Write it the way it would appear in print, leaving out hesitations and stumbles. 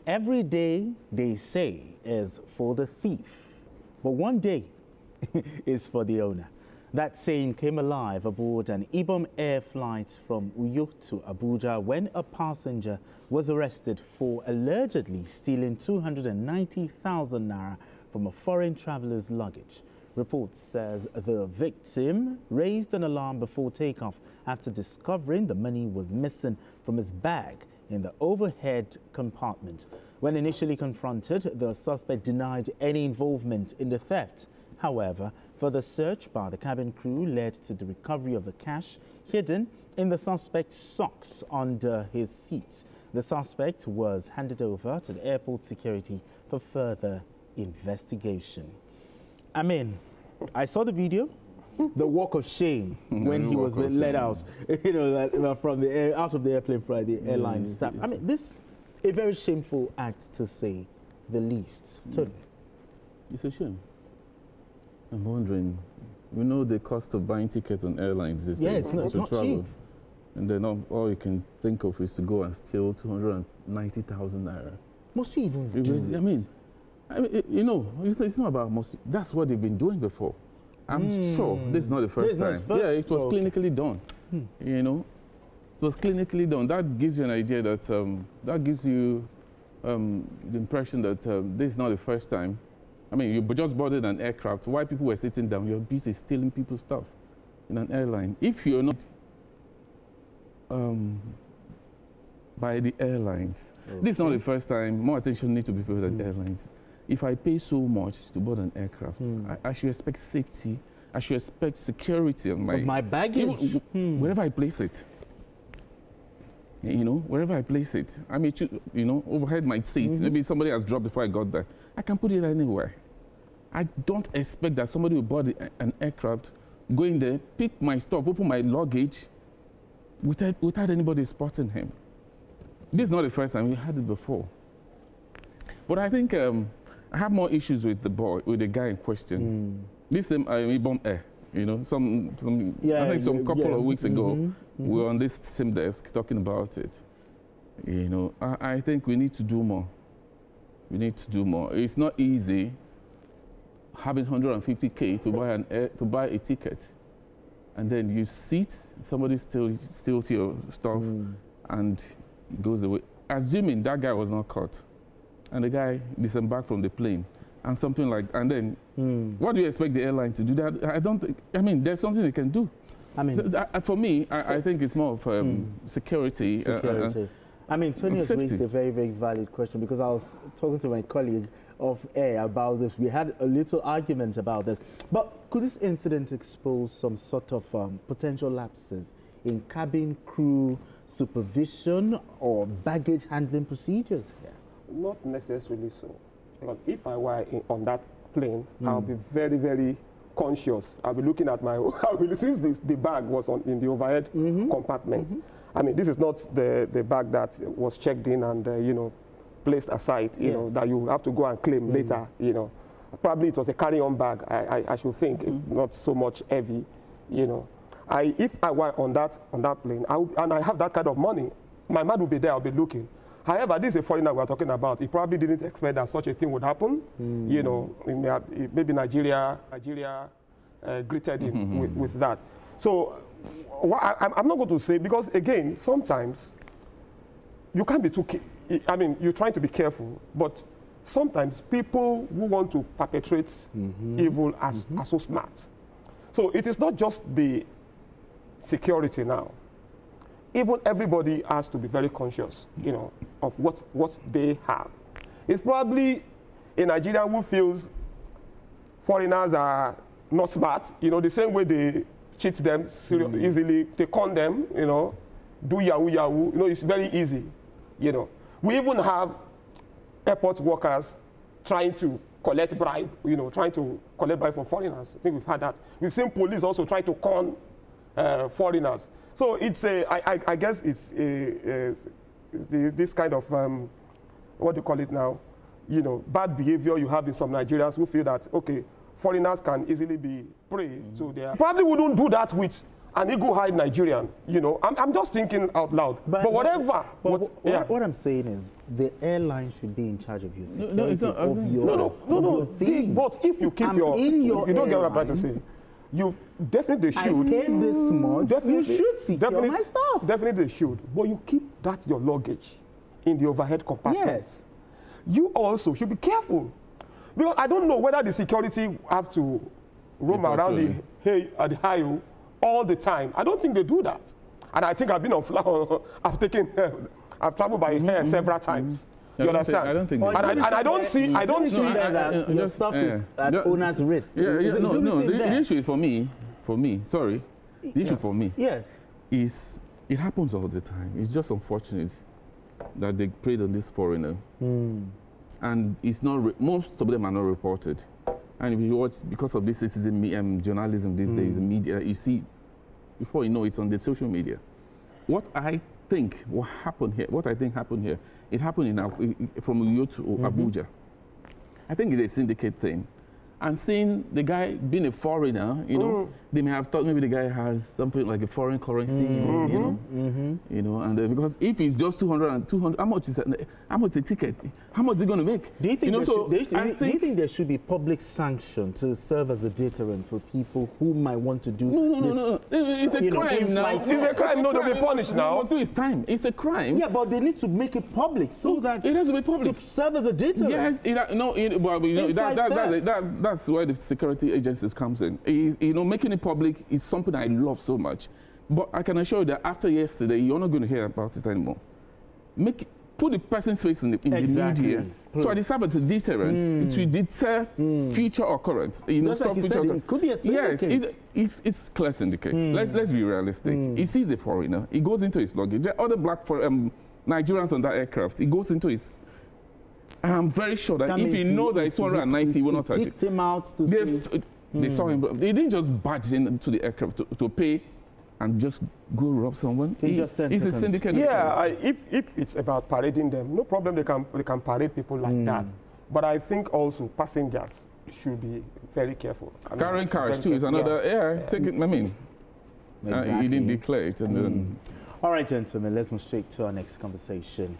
Every day, they say, is for the thief, but one day is for the owner. That saying came alive aboard an Ibom air flight from Uyo to Abuja when a passenger was arrested for allegedly stealing 290,000 naira from a foreign traveler's luggage. Reports says the victim raised an alarm before takeoff after discovering the money was missing from his bag in the overhead compartment. When initially confronted, the suspect denied any involvement in the theft. However, further search by the cabin crew led to the recovery of the cash hidden in the suspect's socks under his seat. The suspect was handed over to the airport security for further investigation. I mean, I saw the video, the walk of shame when he was being let out, from the out of the airplane by the airline staff. I mean, this a very shameful act, to say the least. Totally. It's a shame. I'm wondering, we know the cost of buying tickets on airlines these days to travel. Cheap. And then all you can think of is to go and steal 290,000 naira. Must you even do it? I mean, it's not about most. That's what they've been doing before. I'm sure this is not the first time. Yeah, it was clinically done. You know, it was clinically done. That gives you an idea that that gives you the impression that this is not the first time. I mean, you just boarded an aircraft. While people were sitting down, you're busy stealing people's stuff in an airline. If you're not by the airlines, this is not the first time. More attention needs to be paid at airlines. If I pay so much to board an aircraft, I should expect safety. I should expect security on my baggage, wherever I place it. You know, wherever I place it. I mean, overhead my seat. Maybe somebody has dropped before I got there. I can put it anywhere. I don't expect that somebody will board an aircraft, go in there, pick my stuff, open my luggage, without anybody spotting him. This is not the first time. We had it before. But I think I have more issues with the guy in question. This same Ibom Air, I think some couple of weeks ago, we were on this same desk talking about it. You know, I think we need to do more. We need to do more. It's not easy having 150K to buy a ticket, and then you sit, somebody steals your stuff, and it goes away. Assuming that guy was not caught, and the guy disembarked from the plane, and something like, and then what do you expect the airline to do? That I don't think. I mean, there's something they can do. I mean, for me, I think it's more of security. I mean, Tony has raised a very, very valid question, because I was talking to my colleague off air about this. We had a little argument about this. But could this incident expose some sort of potential lapses in cabin crew supervision or baggage handling procedures here? Not necessarily so. But if I were on that plane, I'll be very, very conscious. I'll be looking at since the bag was in the overhead compartment. I mean, this is not the bag that was checked in and, placed aside, that you have to go and claim later, Probably it was a carry-on bag, I should think, not so much heavy, If I were on that plane, and I have that kind of money, my man will be there, I'll be looking. However, this is a foreigner we're talking about. He probably didn't expect that such a thing would happen. Maybe Nigeria greeted him with that. So I'm not going to say, because again, sometimes you can't be too, you're trying to be careful, but sometimes people who want to perpetrate evil are so smart. So it is not just the security now. Even everybody has to be very conscious, of what they have. It's probably a Nigerian who feels foreigners are not smart, the same way they cheat them easily, they con them, do yahoo yahoo, it's very easy, We even have airport workers trying to collect bribe, trying to collect bribe from foreigners. I think we've had that. We've seen police also try to con foreigners. So it's I guess it's this kind of, what do you call it now? Bad behavior you have in some Nigerians who feel that, okay, foreigners can easily be prey to their... Probably wouldn't do that with an eagle-eyed Nigerian, you know, I'm just thinking out loud. But whatever. What I'm saying is the airline should be in charge of your security, No, it's not, No. But if you keep you don't get what I'm trying to say. You definitely should. I paid this much. You should secure my stuff. Definitely they should. But you keep that your luggage in the overhead compartment. Yes. You also should be careful. Because I don't know whether the security have to roam around the highway all the time. I don't think they do that. And I think I've been on flight. I've traveled by air several times. You understand? I don't think. And I don't see that your stuff is at owner's risk. The issue is for me. Sorry, the issue for me. Yes. Is it happens all the time. It's just unfortunate that they preyed on this foreigner, and it's not. Most of them are not reported. And if you watch, because of this citizen journalism these days, the media, you see, before you know it's on the social media. What I think happened here, it happened from Uyo to Abuja. I think it's a syndicate thing. And seeing the guy being a foreigner, you know, they may have thought maybe the guy has something like a foreign currency, you know, and because if it's just 200 and 200, how much is it? How much is the ticket? How much is it going to make? Do you think, do you think there should be public sanction to serve as a deterrent for people who might want to do No. It's a crime now. It's a crime. No, they'll be punished now. He must do his time. It's a crime. Yeah, but they need to make it public so that it has to be public. To serve as a deterrent. Yes, that's where the security agencies comes in. You know, making it public is something I love so much. But I can assure you that after yesterday, you're not going to hear about it anymore. Put the person's face in the media. So it serves as a deterrent. It will deter future occurrence. You know, stop future occurrence. It could be a syndicate. Yes, it's clear syndicate. Let's be realistic. He sees a foreigner. He goes into his luggage. There are other black Nigerians on that aircraft. He goes into his. I'm very sure that if he knows that it's 290, he will not touch it. Him out they saw him. They didn't just barge into the aircraft to pay and just go rob someone. It's a syndicate. Yeah, if it's about parading them, no problem. They can parade people like that. But I think also passengers should be very careful. Carrying cash too is another. Take it. I mean, exactly. you didn't declare it, and then. All right, gentlemen, let's move straight to our next conversation.